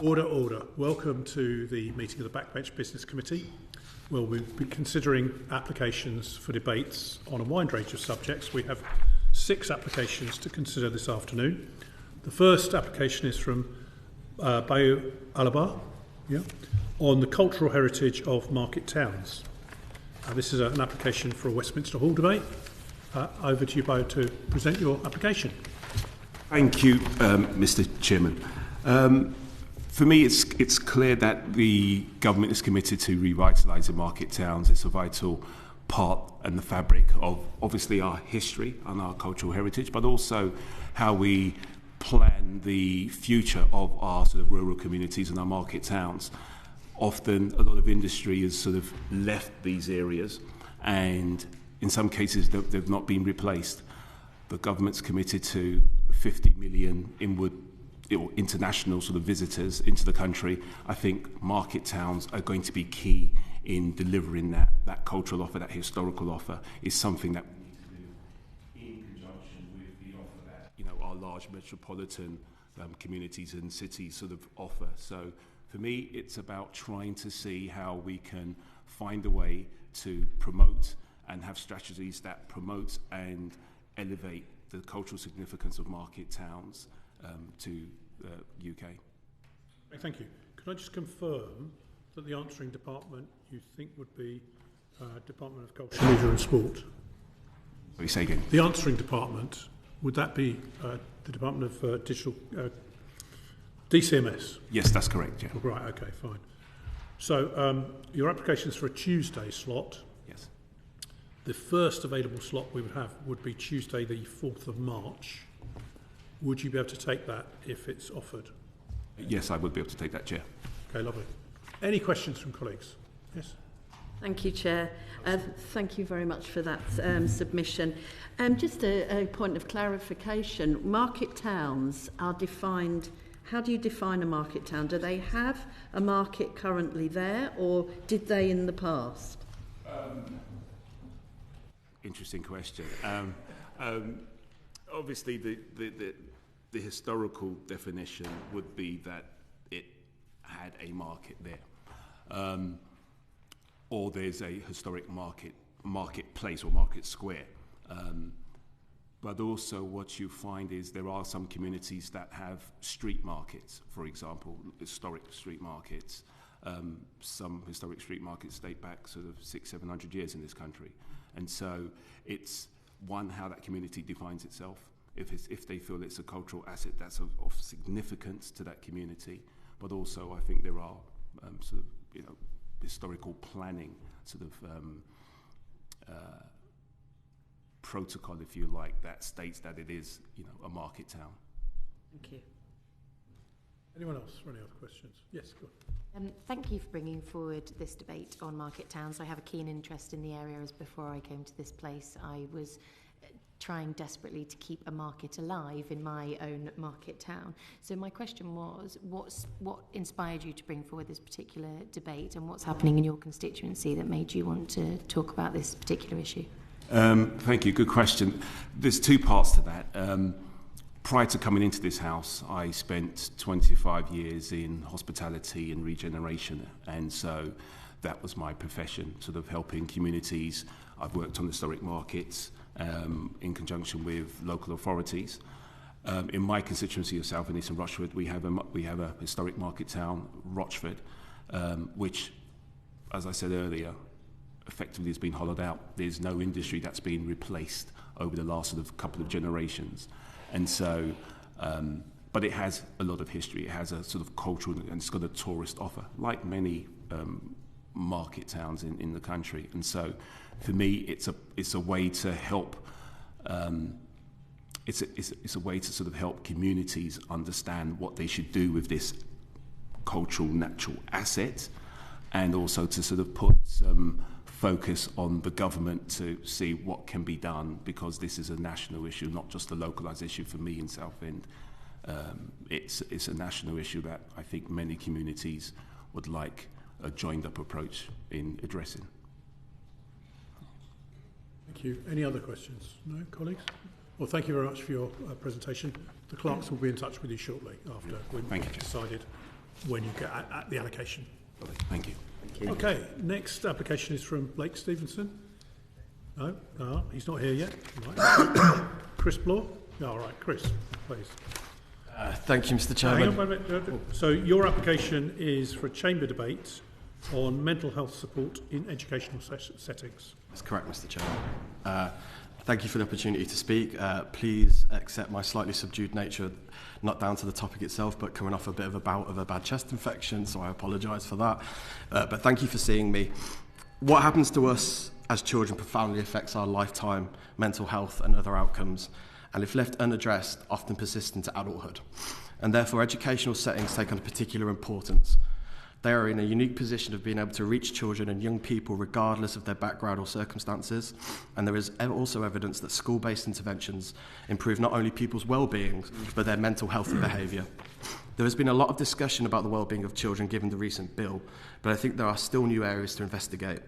Order, order. Welcome to the meeting of the Backbench Business Committee, where we'll be considering applications for debates on a wide range of subjects. We have 6 applications to consider this afternoon. The first application is from Bayo Alaba, on the cultural heritage of market towns. This is an application for a Westminster Hall debate. Over to you, Bayo, to present your application. Thank you, Mr. Chairman. For me, it's clear that the government is committed to revitalising market towns. It's a vital part and the fabric of obviously our history and our cultural heritage, but also how we plan the future of our sort of rural communities and our market towns. Often, a lot of industry has sort of left these areas, and in some cases, they've not been replaced. The government's committed to 50 million international sort of visitors into the country. I think market towns are going to be key in delivering that cultural offer, that historical offer, is something that we need to do in conjunction with the offer that our large metropolitan communities and cities sort of offer. So for me, it's about trying to see how we can find a way to promote and have strategies that promote and elevate the cultural significance of market towns to the UK. Thank you. Could I just confirm that the answering department you think would be Department of Culture, Leisure and Sport? What say again? The answering department, would that be the Department of Digital DCMS? Yes, that's correct, yeah. Right, okay, fine. So your application is for a Tuesday slot. Yes. The first available slot we would have would be Tuesday the 4th of March. Would you be able to take that if it's offered? Yes, I would be able to take that, Chair. Okay, lovely. Any questions from colleagues? Yes. Thank you, Chair. Thank you very much for that submission. Just a point of clarification. Market towns are defined. How do you define a market town? Do they have a market currently there, or did they in the past? Interesting question. Obviously, the historical definition would be that it had a market there, or there's a historic marketplace or market square. But also what you find is there are some communities that have street markets, for example, historic street markets. Some historic street markets date back sort of 600-700 years in this country. And so it's one, how that community defines itself. If they feel it's a cultural asset that's of significance to that community, but also I think there are sort of historical planning sort of protocol, if you like, that states that it is a market town. Thank you. Anyone else for any other questions? Yes, go on. Thank you for bringing forward this debate on market towns. I have a keen interest in the area, as before I came to this place I was trying desperately to keep a market alive in my own market town. So my question was, what inspired you to bring forward this particular debate, and what's happening in your constituency that made you want to talk about this particular issue? Thank you. Good question. There's 2 parts to that. Prior to coming into this house, I spent 25 years in hospitality and regeneration, and so that was my profession, sort of helping communities. I've worked on historic markets in conjunction with local authorities. In my constituency of South and Eastern Rochford, we have a historic market town, Rochford, which, as I said earlier, effectively has been hollowed out. There's no industry that's been replaced over the last sort of couple of generations. And so, but it has a lot of history. It has a sort of cultural, and it's got a tourist offer, like many market towns in the country. And so, for me, it's a way to help. It's a way to sort of help communities understand what they should do with this cultural natural asset, and also to sort of put some focus on the government to see what can be done, because this is a national issue, not just a localised issue for me in Southend. It's a national issue that I think many communities would like a joined-up approach in addressing. Thank you. Any other questions? No, colleagues? Well, thank you very much for your presentation. The clerks will be in touch with you shortly after we've decided when you get at the allocation. Thank you. Okay, next application is from Blake Stevenson. No, he's not here yet. Right. Chris Bloor? All right, Chris, please. Thank you, Mr. Chairman. Hang on, wait a minute. So your application is for a chamber debate on mental health support in educational settings. That's correct, Mr. Chairman. Thank you for the opportunity to speak. Please accept my slightly subdued nature, not down to the topic itself, but coming off a bit of a bout of a bad chest infection, so I apologise for that. But thank you for seeing me. What happens to us as children profoundly affects our lifetime, mental health and other outcomes, and if left unaddressed, often persist into adulthood. And therefore, educational settings take on a particular importance. They are in a unique position of being able to reach children and young people regardless of their background or circumstances. And there is also evidence that school-based interventions improve not only people's well-being, but their mental health and behaviour. There has been a lot of discussion about the well-being of children given the recent bill, but I think there are still new areas to investigate.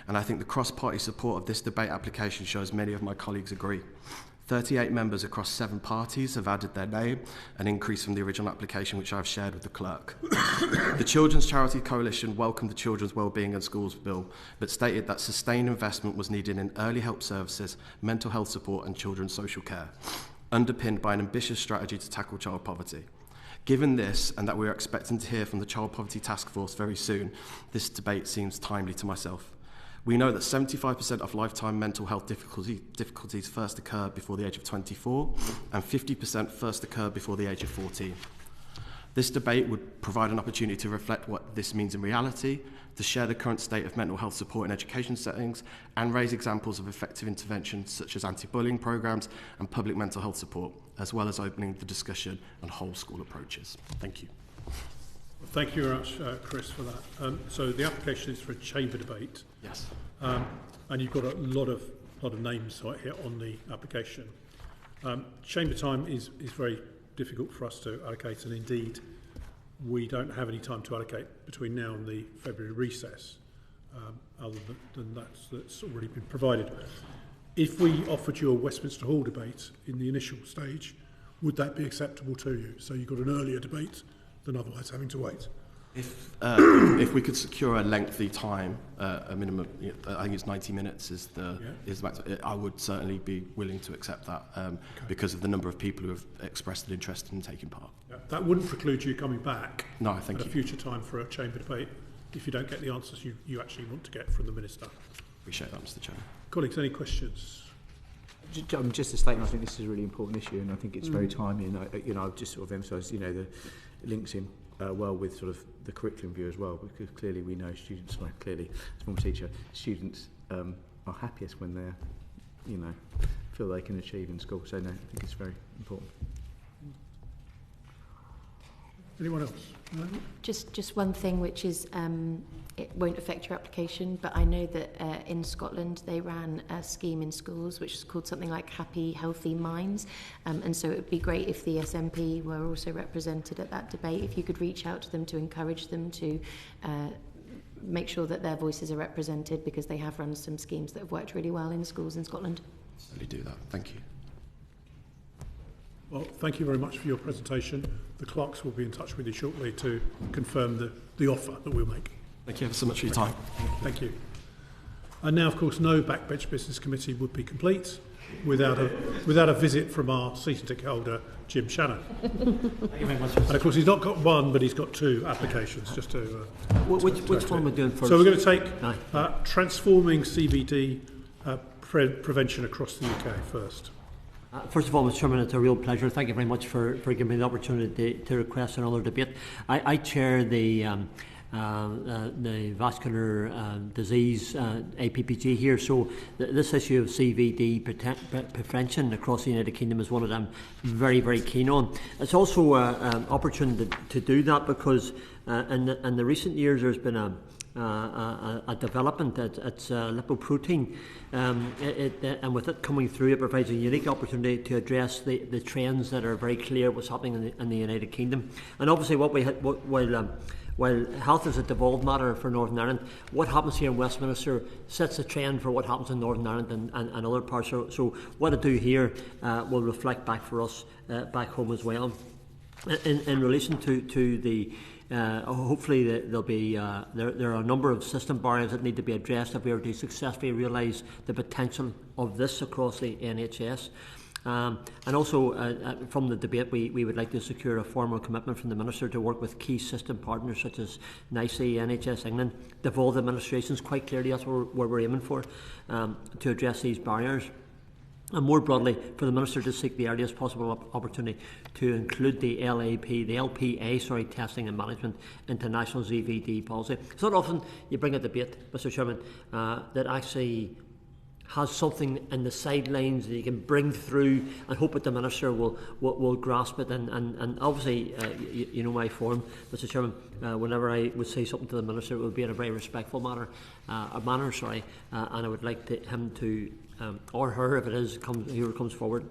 And I think the cross-party support of this debate application shows many of my colleagues agree. 38 members across 7 parties have added their name, an increase from the original application which I have shared with the clerk. The Children's Charity Coalition welcomed the Children's Wellbeing and Schools Bill, but stated that sustained investment was needed in early help services, mental health support and children's social care, underpinned by an ambitious strategy to tackle child poverty. Given this, and that we are expecting to hear from the Child Poverty Task Force very soon, this debate seems timely to myself. We know that 75% of lifetime mental health difficulties first occur before the age of 24 and 50% first occur before the age of 14. This debate would provide an opportunity to reflect what this means in reality, to share the current state of mental health support in education settings, and raise examples of effective interventions such as anti-bullying programmes and public mental health support, as well as opening the discussion on whole school approaches. Thank you. Thank you very much, Chris, for that. So the application is for a chamber debate. Yes. And you've got a lot of names right here on the application. Chamber time is very difficult for us to allocate, and indeed we don't have any time to allocate between now and the February recess, other than that's already been provided. If we offered you a Westminster Hall debate in the initial stage, would that be acceptable to you? So you've got an earlier debate than otherwise having to wait. If we could secure a lengthy time, a minimum, I think it's 90 minutes is the maximum, I would certainly be willing to accept that because of the number of people who have expressed an interest in taking part. Yeah, that wouldn't preclude you coming back at a future time for a chamber debate if you don't get the answers you actually want to get from the Minister. Appreciate that, Mr. Chairman. Colleagues, any questions? Just a statement. I think this is a really important issue, and I think it's very timely. And I've just sort of emphasised, the links in well with sort of the curriculum view as well, because clearly we know students, clearly as former teacher, students are happiest when they're, feel they can achieve in school. So no, I think it's very important. Anyone else? No? Just one thing, which is it won't affect your application, but I know that in Scotland they ran a scheme in schools which is called something like Happy Healthy Minds, and so it would be great if the SNP were also represented at that debate, if you could reach out to them to encourage them to make sure that their voices are represented, because they have run some schemes that have worked really well in schools in Scotland. Certainly do that. Thank you. Well, thank you very much for your presentation. The clerks will be in touch with you shortly to confirm the offer that we'll make. Thank you ever so much for your time. Thank you. And now, of course, no Backbench Business Committee would be complete without a visit from our season ticket holder, Jim Shannon. Thank you very much. And of course, he's not got one, but he's got 2 applications. Just to which one we're doing first? So we're going to take transforming CBD prevention across the UK first. First of all, Mr. Chairman, it's a real pleasure. Thank you very much for giving me the opportunity to request another debate. I chair the vascular disease APPG here, so this issue of CVD prevention across the United Kingdom is one that I'm very, very keen on. It's also an opportunity to do that because in the recent years there's been a development. It's lipoprotein, and with it coming through, it provides a unique opportunity to address the trends that are very clear what's happening in the United Kingdom. And obviously, while health is a devolved matter for Northern Ireland, what happens here in Westminster sets a trend for what happens in Northern Ireland and other parts. So what I do here will reflect back for us back home as well. In relation to the hopefully there'll be there are a number of system barriers that need to be addressed if we are to successfully realise the potential of this across the NHS. And also from the debate we would like to secure a formal commitment from the Minister to work with key system partners such as NICE, NHS England, devolved administrations. Quite clearly that's what we're aiming for, to address these barriers. And more broadly, for the Minister to seek the earliest possible opportunity to include the LPA testing and management into national ZVD policy. It's not often you bring a debate, Mr Chairman, that actually has something in the sidelines that you can bring through and hope that the Minister will grasp it. And obviously, you know my form, Mr Chairman, whenever I would say something to the Minister, it would be in a very respectful manner, and I would like him to, or her, if it is, whoever comes forward,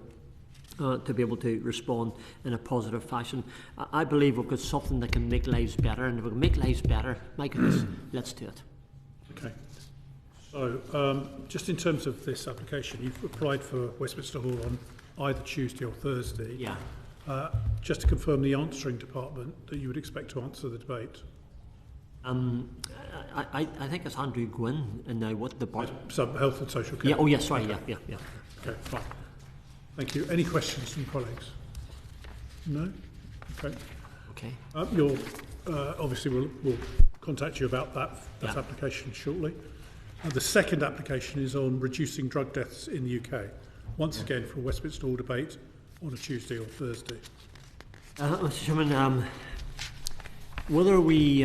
to be able to respond in a positive fashion. I believe we've got something that can make lives better, and if we can make lives better, my goodness, let's do it. Okay. So, just in terms of this application, you've applied for Westminster Hall on either Tuesday or Thursday. Yeah. Just to confirm the answering department that you would expect to answer the debate. I think it's Andrew Gwynn, and now what the Some health and social care. Yeah. Oh yes. Sorry. Okay. Yeah. Okay. Fine. Thank you. Any questions from colleagues? No. Okay. Okay. You'll obviously we'll contact you about that application shortly. The second application is on reducing drug deaths in the UK. Once again, for a Westminster Hall debate on a Tuesday or Thursday. Mr Chairman, whether we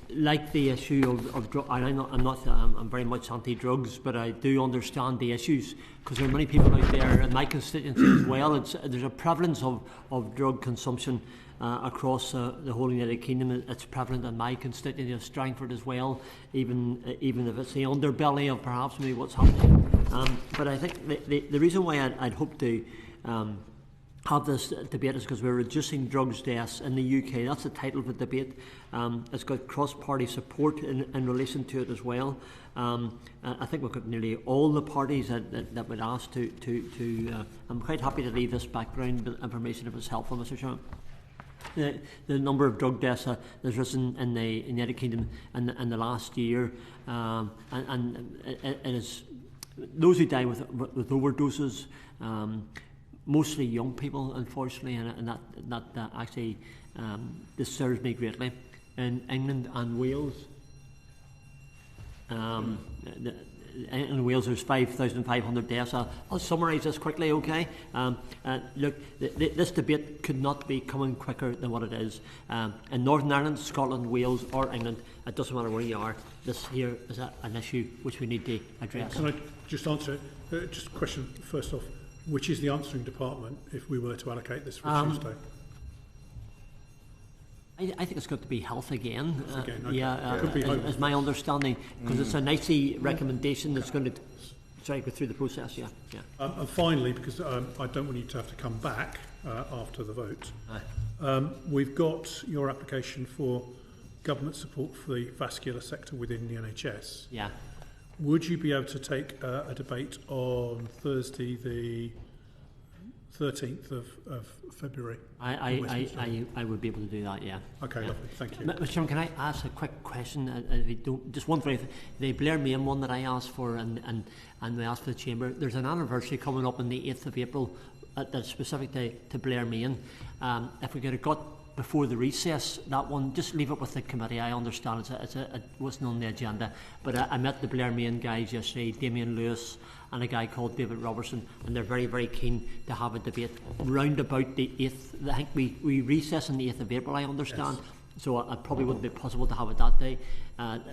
like the issue of drug, I'm very much anti-drugs, but I do understand the issues because there are many people out there in my constituency as well. There's a prevalence of drug consumption across the whole United Kingdom. It's prevalent in my constituency of Strangford as well, even if it's the underbelly of perhaps maybe what's happening. But I think the reason why I'd hope to have this debate is because we're reducing drugs deaths in the UK. That's the title of the debate. It's got cross-party support in relation to it as well. I think we've got nearly all the parties that would ask to I'm quite happy to leave this background information if it's helpful, Mr Chairman. The number of drug deaths has risen in the United Kingdom in the last year, and it is those who die with overdoses, mostly young people, unfortunately, and that actually disturbs me greatly. In England and Wales, in Wales there's 5,500 deaths. I'll summarise this quickly, okay? Look, this debate could not be coming quicker than what it is. In Northern Ireland, Scotland, Wales or England, it doesn't matter where you are, this here is an issue which we need to address. Can I just answer it? Just a question first off. Which is the answering department if we were to allocate this for Tuesday? I think it's got to be health again. Okay. Is my understanding, because it's a NICE recommendation that's going to go through the process. And finally, because I don't want you to have to come back after the vote, we've got your application for government support for the vascular sector within the NHS. Yeah. Would you be able to take a debate on Thursday, the 13th of February? I would be able to do that, yeah. Okay, yeah. Lovely, thank you. Mr Chairman, can I ask a quick question? If you don't, just one very, the Blair Main one that I asked for and we asked for the Chamber, there's an anniversary coming up on the 8th of April that's specific to Blair Main. If we could have got before the recess, that one, just leave it with the committee. I understand it wasn't on the agenda, but I met the Blair Main guys yesterday, Damien Lewis and a guy called David Robertson, and they're very, very keen to have a debate round about the 8th. I think we recess on the 8th of April, I understand. Yes. So it probably wouldn't be possible to have it that day.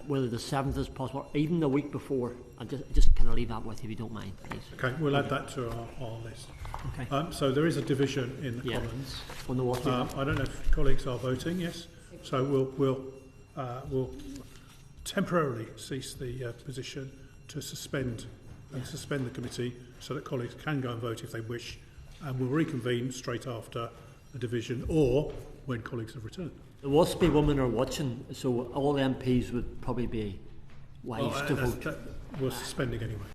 Whether the 7th is possible, even the week before. I'll just kind of leave that with you if you don't mind, please. Okay, we'll add that to our list. Okay. So there is a division in the Commons. On the what? I don't know if colleagues are voting. Yes. So we'll temporarily cease the position to suspend the committee so that colleagues can go and vote if they wish, and we'll reconvene straight after the division or when colleagues have returned. The WASPy women are watching, so all MPs would probably be wise to vote. We're suspending anyway.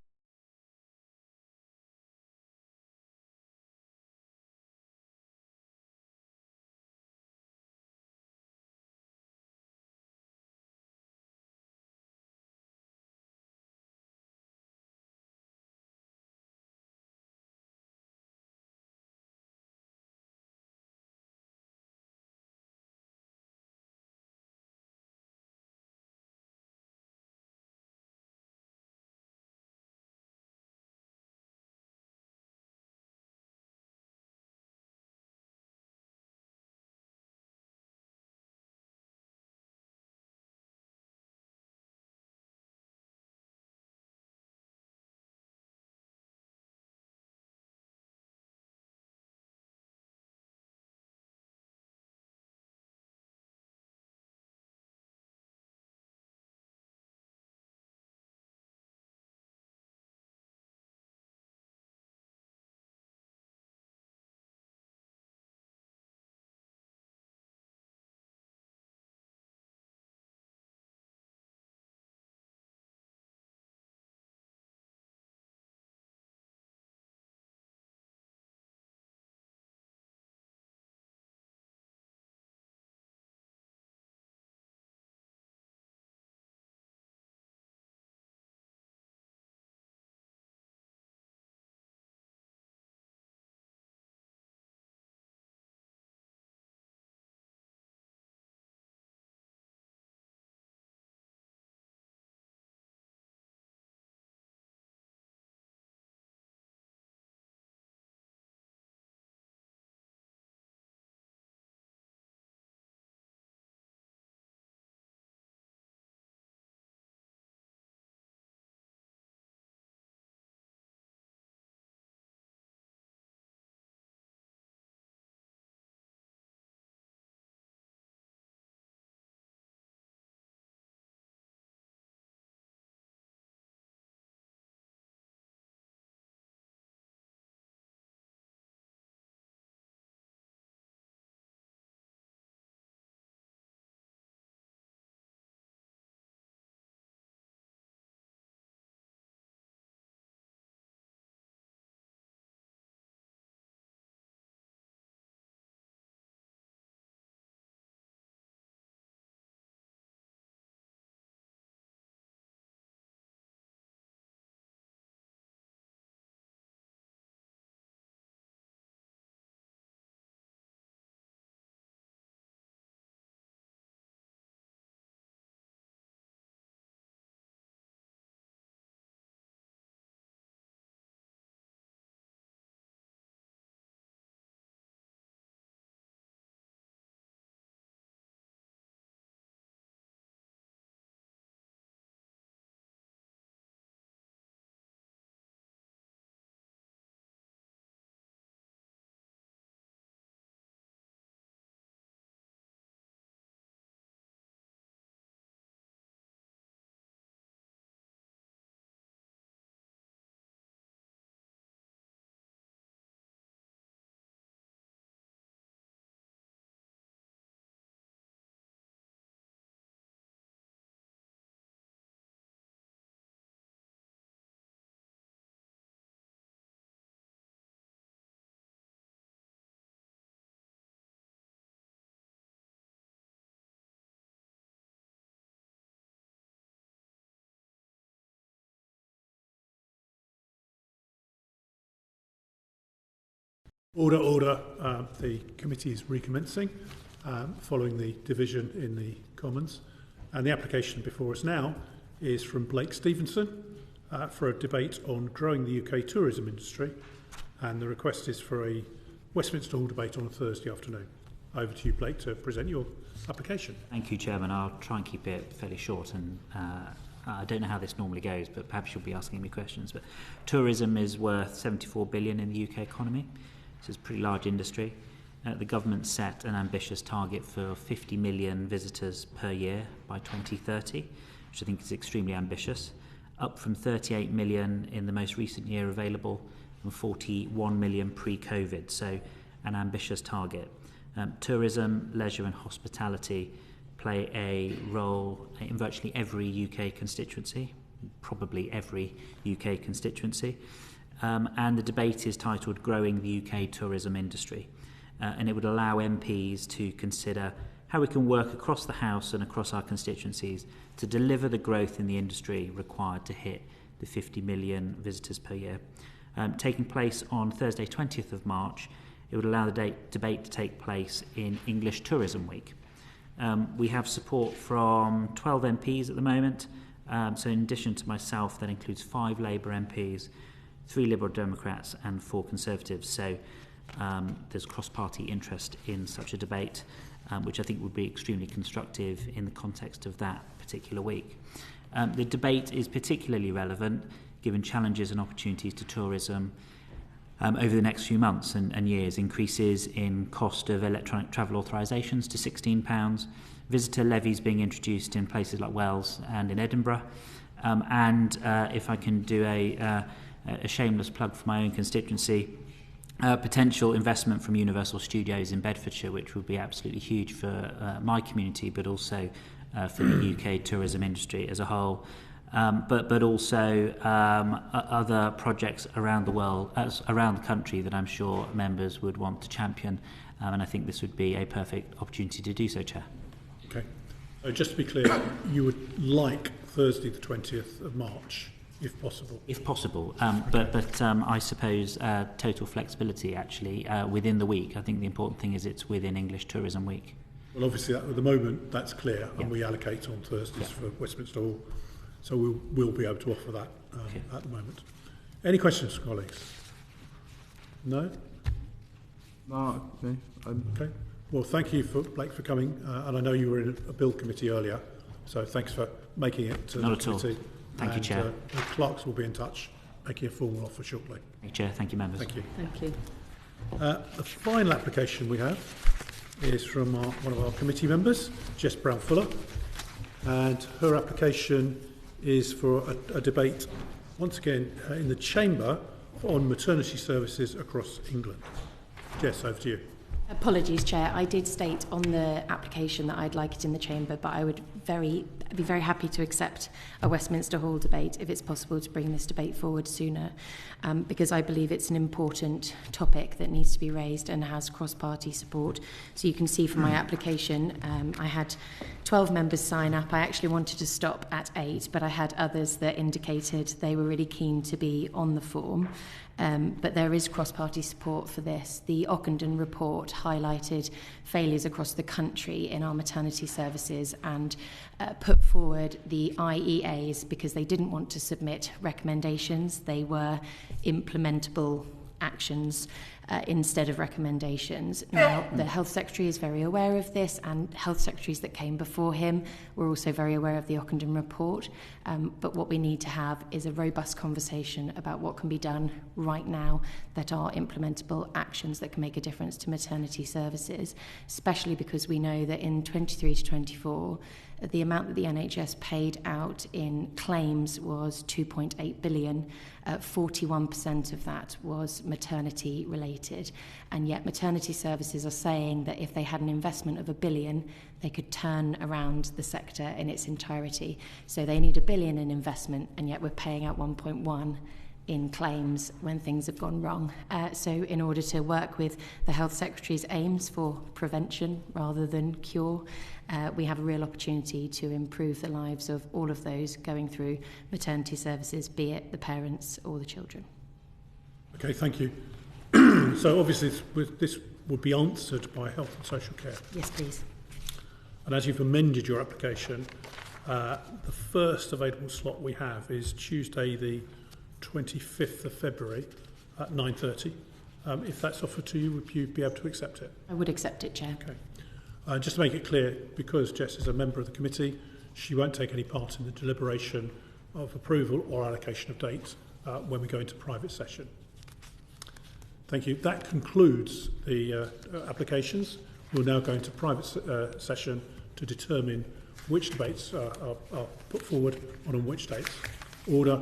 Order. The committee is recommencing following the division in the Commons. And the application before us now is from Blake Stevenson for a debate on growing the UK tourism industry. And the request is for a Westminster Hall debate on a Thursday afternoon. Over to you, Blake, to present your application. Thank you, Chairman. I'll try and keep it fairly short, and I don't know how this normally goes, but perhaps you'll be asking me questions. But tourism is worth 74 billion in the UK economy. So it's a pretty large industry. The government set an ambitious target for 50 million visitors per year by 2030, which I think is extremely ambitious, up from 38 million in the most recent year available and 41 million pre-COVID. So an ambitious target. Tourism, leisure and hospitality play a role in virtually every UK constituency, probably every UK constituency. And the debate is titled Growing the UK Tourism Industry. And it would allow MPs to consider how we can work across the House and across our constituencies to deliver the growth in the industry required to hit the 50 million visitors per year. Taking place on Thursday 20th of March, it would allow the debate to take place in English Tourism Week. We have support from 12 MPs at the moment. So in addition to myself, that includes 5 Labour MPs, 3 Liberal Democrats and 4 Conservatives. So there's cross-party interest in such a debate, which I think would be extremely constructive in the context of that particular week. The debate is particularly relevant given challenges and opportunities to tourism over the next few months and years. Increases in cost of electronic travel authorisations to £16, visitor levies being introduced in places like Wales and in Edinburgh, and if I can do a shameless plug for my own constituency, potential investment from Universal Studios in Bedfordshire, which would be absolutely huge for my community, but also for the UK tourism industry as a whole. But also other projects around the world, around the country that I'm sure members would want to champion, and I think this would be a perfect opportunity to do so, Chair. Okay. Just to be clear, you would like Thursday the 20th of March, if possible? If possible, but I suppose total flexibility actually within the week. I think the important thing is it's within English Tourism Week. Well, obviously at the moment that's clear, and we allocate on Thursdays for Westminster Hall. So we'll be able to offer that at the moment. Any questions, colleagues? No? No. Okay. Well, thank you, Blake, for coming. And I know you were in a Bill committee earlier, so thanks for making it to Not the at committee. All. Thank you, Chair. The clerks will be in touch, making a formal offer shortly. Thank you, Chair. Thank you, members. Thank you. Thank you. The final application we have is from one of our committee members, Jess Brown-Fuller, and her application is for a debate, once again, in the Chamber on maternity services across England. Jess, over to you. Apologies, Chair. I did state on the application that I'd like it in the Chamber, but I would be very happy to accept a Westminster Hall debate if it's possible to bring this debate forward sooner, because I believe it's an important topic that needs to be raised and has cross-party support. So you can see from my application, I had 12 members sign up. I actually wanted to stop at 8, but I had others that indicated they were really keen to be on the form. But there is cross-party support for this. The Ockenden report highlighted failures across the country in our maternity services and put forward the IEAs because they didn't want to submit recommendations. They were implementable actions instead of recommendations. Now, the Health Secretary is very aware of this, and health secretaries that came before him were also very aware of the Ockenden report. But what we need to have is a robust conversation about what can be done right now that are implementable actions that can make a difference to maternity services, especially because we know that in 23 to 24, the amount that the NHS paid out in claims was 2.8 billion. 41% of that was maternity related. And yet maternity services are saying that if they had an investment of £1 billion, they could turn around the sector in its entirety. So they need £1 billion in investment, and yet we're paying out 1.1 in claims when things have gone wrong. So in order to work with the Health Secretary's aims for prevention rather than cure, we have a real opportunity to improve the lives of all of those going through maternity services, be it the parents or the children. Okay, thank you. So obviously this would be answered by Health and Social Care. Yes, please. And as you've amended your application, the first available slot we have is Tuesday the 25th of February at 9:30. If that's offered to you, would you be able to accept it? I would accept it, Chair. Okay. Just to make it clear, because Jess is a member of the committee, she won't take any part in the deliberation of approval or allocation of dates when we go into private session. Thank you. That concludes the applications. We'll now go into private session to determine which debates are put forward and on which dates. Order.